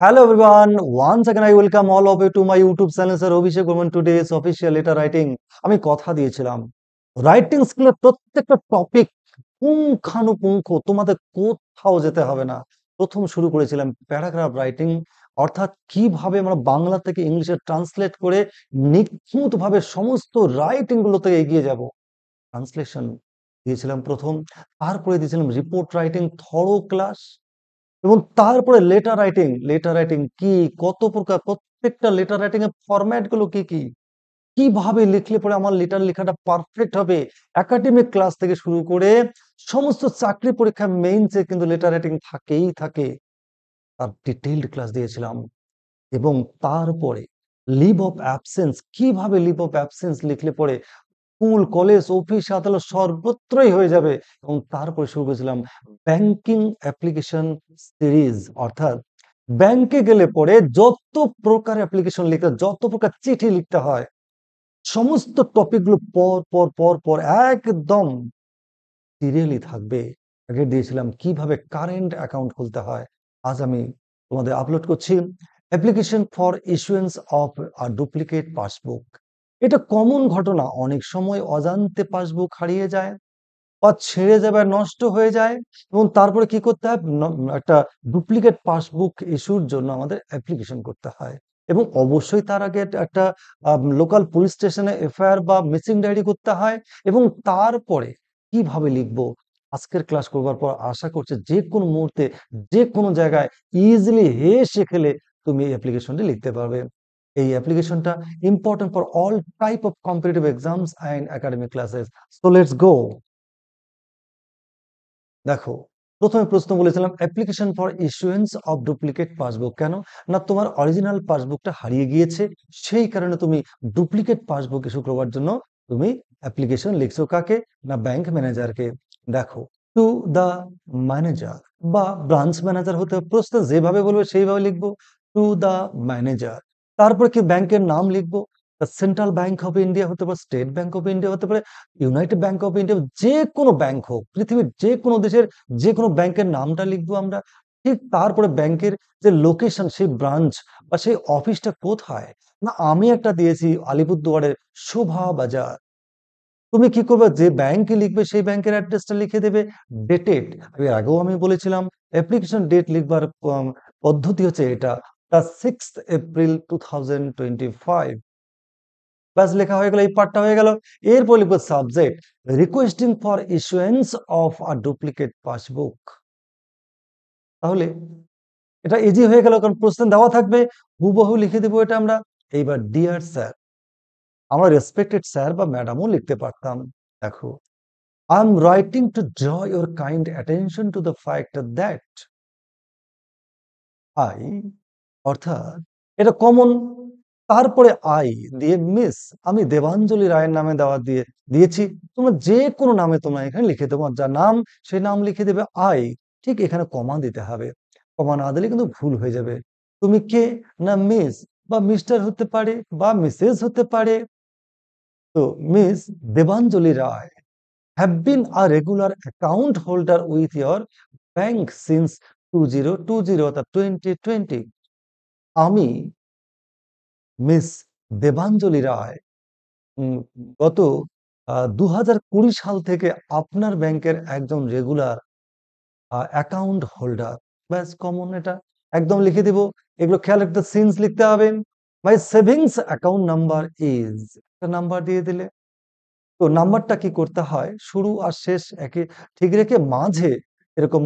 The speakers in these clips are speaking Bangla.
Hello everyone, once again I welcome all of you to my YouTube channel Sir Abhishek Burman today's official letter writing. আমি কথা দিয়েছিলাম রাইটিং স্কুলের প্রত্যেকটা টপিক পুঙ্খানুপুঙ্খ তোমাদের কোথাও যেতে হবে না। প্রথম শুরু করেছিলাম প্যারাগ্রাফ রাইটিং, অর্থাৎ কিভাবে আমরা বাংলা থেকে ইংলিশে ট্রান্সলেট করে নিখুঁতভাবে সমস্ত রাইটিং গুলো থেকে এগিয়ে যাব। ট্রান্সলেশন দিয়েছিলাম প্রথম, তারপরে দিয়েছিলাম রিপোর্ট রাইটিং থরো ক্লাস, এবং তারপরে লেটার রাইটিং কি, কত প্রকার, প্রত্যেকটা লেটার রাইটিং এর ফরম্যাট গুলো কি কি, কিভাবে লিখলে পরে আমার লেটার লেখাটা পারফেক্ট হবে, একাডেমিক ক্লাস থেকে শুরু করে সমস্ত চাকরি পরীক্ষা মেইনসে কিন্তু লেটার রাইটিং থাকেই থাকে। তার ডিটেইলড ক্লাস দিয়েছিলাম। এবং তারপরে লিভ অফ অ্যাবসেন্স, কিভাবে লিভ অফ অ্যাবসেন্স লিখলে পরে স্কুল কলেজ অফিস আদালত সর্বত্রই হয়ে যাবে। এবং তারপরে শুরু করেছিলাম ব্যাংকিং অ্যাপ্লিকেশন সিরিজ, অর্থাৎ ব্যাংকে গেলে পরে যত প্রকার অ্যাপ্লিকেশন লিখতে, যত প্রকার চিঠি লিখতে হয়, সমস্ত টপিক গুলো পর পর পর পর একদম সিরিয়ালি থাকবে। আগে দিয়েছিলাম কিভাবে কারেন্ট অ্যাকাউন্ট খুলতে হয়। আজ আমি তোমাদের আপলোড করছি application for issuance of a duplicate passbook. এটা কমন ঘটনা, অনেক সময় অজান্তে পাসবুক হারিয়ে যায় বা ছেড়ে যাবে, নষ্ট হয়ে যায়, এবং তারপরে কি করতে হয়, একটা ডুপ্লিকেট পাসবুক ইস্যুর জন্য আমাদের অ্যাপ্লিকেশন করতে হয়। এবং অবশ্যই তার আগে একটা লোকাল পুলিশ স্টেশনে এফআইআর বা মিসিং ডায়েরি করতে হয়। এবং তারপরে কিভাবে লিখবো, আজকের ক্লাস করবার পর আশা করছি যে কোনো মুহূর্তে যে কোনো জায়গায় ইজিলি হেসে খেলে তুমি এই অ্যাপ্লিকেশনটি লিখতে পারবে। এই অ্যাপ্লিকেশনটা important for all type of competitive exams and academic classes. So let's go. দেখো, প্রথমে প্রশ্ন বলেছিলাম application for issuance of duplicate passbook. কেন না, তোমার অরিজিনাল পাসবুকটা হারিয়ে গিয়েছে, সেই কারণে তুমি ডুপ্লিকেট পাসবুক ইস্যু করবার জন্য তুমি অ্যাপ্লিকেশন লিখছো কাকে, না ব্যাংক ম্যানেজারকে। দেখো, টু দা ম্যানেজার বা ব্রাঞ্চ ম্যানেজার হতে হবে, প্রশ্ন যেভাবে বলবে সেইভাবে লিখবো, টু দা ম্যানেজার। তারপর কি ব্যাংকের নাম লিখবো, সেন্ট্রাল ব্যাংক অফ ইন্ডিয়া হতে পারে, স্টেট ব্যাংক অফ ইন্ডিয়া হতে পারে, ইউনাইটেড ব্যাংক অফ ইন্ডিয়া, যে কোনো ব্যাংক হোক, পৃথিবীর যে কোনো দেশের যে কোনো ব্যাংকের নামটা লিখবো আমরা। ঠিক তারপরে ব্যাংকের যে লোকেশন, সেই ব্রাঞ্চ বা সেই অফিসটা কোথায়, না আমি একটা দিয়েছি আলিপুরদুয়ারের শোভা বাজার। তুমি কি করবে, যে ব্যাংকে লিখবে সেই ব্যাংকের অ্যাড্রেসটা লিখে দেবে। ডেটেড, আগেও আমি বলেছিলাম অ্যাপ্লিকেশন ডেট লিখবার পদ্ধতি হচ্ছে এটা, দা 6 এপ্রিল 2025। ব্যাস লেখা হয়ে গেল, এই পার্টটা হয়ে গেল। এরপর লিখবো subject requesting for issuance of a duplicate passbook. তাহলে এটা ইজি হয়ে গেল, কারণ প্রশ্ন দেওয়া থাকবে, হুবহু লিখে দেবো এটা আমরা। এইবার ডিয়ার স্যার, আমরা রেসপেক্টেড স্যার বা ম্যাডামও লিখতে পারতাম। দেখো, I am writing to draw your kind attention to the fact that I, অর্থাৎ এটা কমন, তারপরে আই দিয়ে মিস, আমি দেবাঞ্জলি রায়ের নামে দিয়েছি। তোমরা যে কোনো নামে তোমরা এখানে লিখে দেবো, যার নাম সেই নাম লিখে দেবে আই। ঠিক এখানে কমা দিতে হবে, কমা না দিলে কিন্তু ভুল হয়ে যাবে। তুমি কে, না মিস বা মিস্টার হতে পারে বা মিসেস হতে পারে। তো Miss Debanjali Roy have been a regular account holder with your bank since 2020, অর্থাৎ 2020। আমি মিস দেবাঞ্জলি রায় গত 2020 সাল থেকে আপনার ব্যাংকের একজন রেগুলার অ্যাকাউন্ট হোল্ডার। ব্যাস কমন, এটা একদম লিখে দিব। এগুলো খেয়াল রাখতে সিন্স লিখতে হবে। মাই সেভিংস অ্যাকাউন্ট নাম্বার ইজ, একটা নাম্বার দিয়ে দিলে। তো নাম্বারটা কি করতে হয়, শুরু আর শেষ একই ঠিক রেখে মাঝে এরকম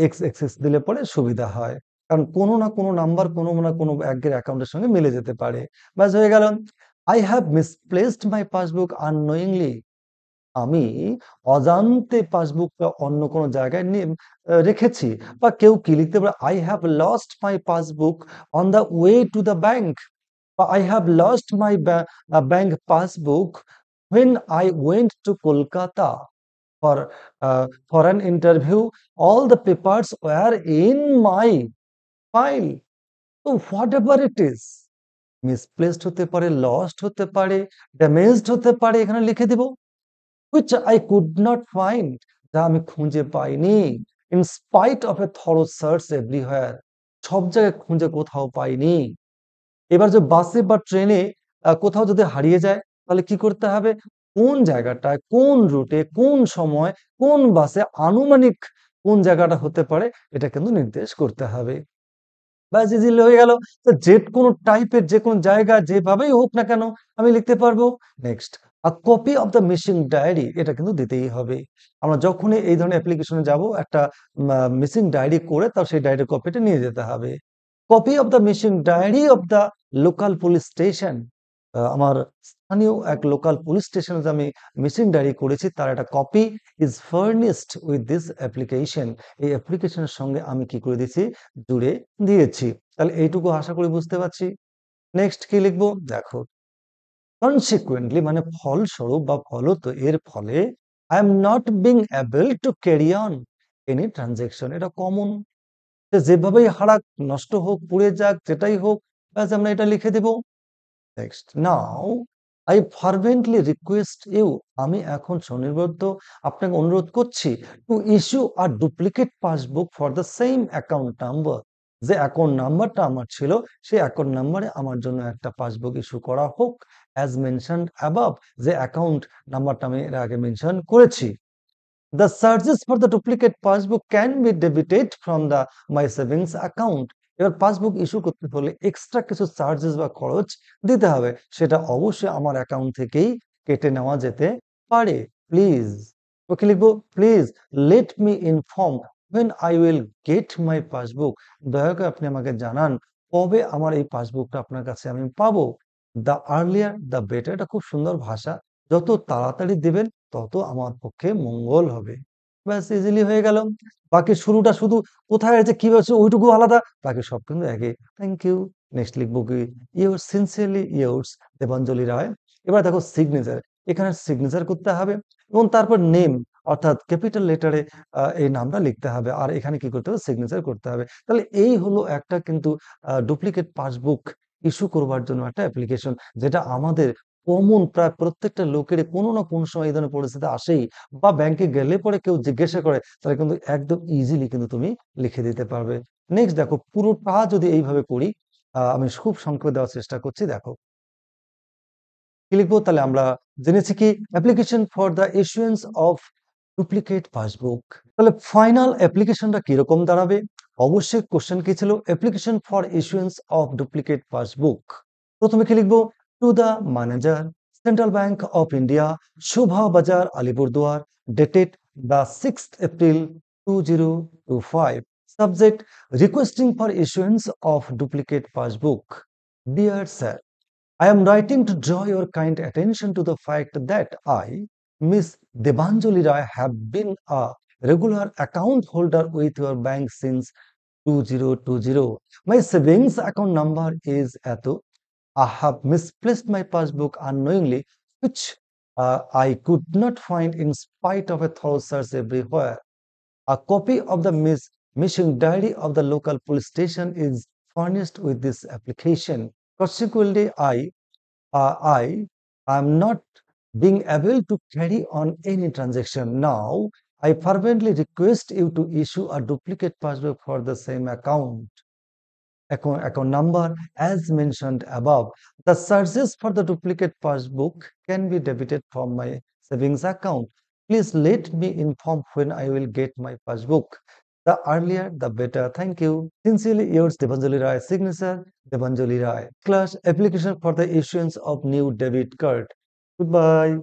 এক্স এক্সেস দিলে পরে সুবিধা হয়, কারণ কোনো না কোনো নাম্বার কোনো না কোনো ব্যাংকের অ্যাকাউন্টের সঙ্গে মিলে যেতে পারে। ব্যাস হয়ে গেল। I have misplaced my passbook unknowingly, আমি অজান্তে পাসবুকটা অন্য কোনো জায়গায় রেখেছি। বা কেউ কি লিখতে পারে, I have lost my passbook on the way to the bank, বা I have lost my bank passbook when I went to Kolkata for for an interview. All the papers were in my file. So whatever it is, misplaced হতে পারে, lost হতে পারে, damaged হতে পারে, এখানে লিখে দিব। which I could not find, যা আমি খুঁজে পাইনি, in spite of a thorough search everywhere, সব জায়গায় খুঁজে কোথাও পাইনি। এবার যে বাসে বা ট্রেনে কোথাও যদি হারিয়ে যায়, তাহলে কি করতে হবে? কোন জায়গাটায়, কোন রুটে, কোন সময়, কোন বাসে আনুমানিক কোন জায়গাটা হতে পারে এটা কিন্তু নির্দেশ করতে হবে। ব্যাস ইজিলি হয়ে গেল। তো যেকোনো টাইপের যেকোনো জায়গা যেভাবেই হোক না কেন আমি লিখতে পারবো। Next, a copy of the missing diary এটা কিন্তু দিতেই হবে। আমরা যখনই এই ধরনের অ্যাপ্লিকেশনে যাব একটা মিসিং ডায়েরি করে তার সেই ডায়েরির কপিটা নিয়ে যেতে হবে। Copy of the missing diary of the local police station. আমার স্থানীয় এক লোকাল পুলিশ স্টেশনে যে আমি মিসিং ডায়েরি করেছি তার একটা copy is furnished with this application. এই অ্যাপ্লিকেশনের সঙ্গে আমি কি করে দিয়েছি? জুড়ে দিয়েছি। তাহলে এইটুকু আশা করি বুঝতে পারছি। নেক্সট কি লিখবো? দেখো, কনসিকুয়েন্টলি মানে ফলস্বরূপ বা ফলত এর ফলে I am not being able to carry on any transaction. এটা কমন। যেভাবেই হারাক, নষ্ট হোক, পুড়ে যাক, যেটাই হোক, ব্যাস আমরা এটা লিখে দেব। Next, now I fervently request you, আমি এখন স্বনির্বদ্ধ আপনাকে অনুরোধ করছি, to issue a duplicate passbook for the same account number. যে অ্যাকাউন্ট নাম্বারটা আমার ছিল সেই অ্যাকাউন্ট নাম্বারে আমার জন্য একটা পাসবুক ইস্যু করা হোক, অ্যাজ মেনশনড অ্যাবাভ, যে অ্যাকাউন্ট নাম্বারটা আমি এর আগে মেনশন করেছি। The charges for the duplicate passbook can be debited from the my savings account. এবার পাসবুক ইস্যু করতে হলে এক্সট্রা কিছু চার্জেস বা খরচ দিতে হবে, সেটা অবশ্যই আমার অ্যাকাউন্ট থেকেই কেটে নেওয়া যেতে পারে। প্লিজ, ওকে লিখবো, please let me inform when I will get my passbook. দয়া করে আপনি আমাকে জানান কবে আমার এই পাসবুকটা আপনার কাছে আমি পাবো। দ্য আর্লিয়ার দ্য বেটার, এটা খুব সুন্দর ভাষা। যত তাড়াতাড়ি দিবেন তত আমার পক্ষে মঙ্গল হবে। ব্যাস ইজিলি হয়ে গেল। বাকি শুরুটা শুধু কোথায় আছে কিভাবে আছে ওইটুকু আলাদা, বাকি সব কিন্তু একই। Thank you. নেক্সট লিখবো কি? ইয়োর সিনসিয়ারলি ইয়োর্স দেবাঞ্জলি রায়। এবার দেখো সিগনেচার, এখানে সিগনেচার করতে হবে এবং তারপর নেম অর্থাৎ ক্যাপিটাল লেটারে এই নামটা লিখতে হবে আর এখানে কি করতে হবে? সিগনেচার করতে হবে। তাহলে এই হলো একটা কিন্তু ডুপ্লিকেট পাসবুক ইস্যু করবার জন্য একটা অ্যাপ্লিকেশন, যেটা আমাদের কমন, প্রায় প্রত্যেকটা লোকের কোনো না কোনো সময় এই ধরনের পরিস্থিতি আসেই, বা ব্যাংকে গেলে পরে কেউ জিজ্ঞাসা করে তাহলে কিন্তু একদম ইজিলি কিন্তু তুমি লিখে দিতে পারবে। নেক্সট দেখো, পুরোটা যদি এইভাবে করি, আমি খুব সংক্ষেপে দেওয়ার চেষ্টা করছি। দেখো কি লিখবো? তাহলে আমরা জেনেছি কি application for the issuance of duplicate passbook. তাহলে ফাইনাল অ্যাপ্লিকেশনটা কিরকম দাঁড়াবে? অবশ্যই কোশ্চেন কি ছিল? Application for issuance of duplicate passbook. প্রথমে কি লিখবো? To the manager, Central Bank of India, Shobhabazar, Alipurduar, dated the 6th April 2025। Subject, requesting for issuance of duplicate passbook. Dear sir, I am writing to draw your kind attention to the fact that I, Miss Debanjali Rai, have been a regular account holder with your bank since 2020. My savings account number is Ato. I have misplaced my passbook unknowingly, which I could not find in spite of a thorough search everywhere. A copy of the missing diary of the local police station is furnished with this application. Consequently, I am not being able to carry on any transaction. Now, I fervently request you to issue a duplicate passbook for the same account number as mentioned above. The charges for the duplicate passbook can be debited from my savings account. Please let me inform when I will get my passbook. The earlier, the better. Thank you. Sincerely yours, Debanjali Rai. Signature, Debanjali Rai. Class application for the issuance of new debit card. Goodbye.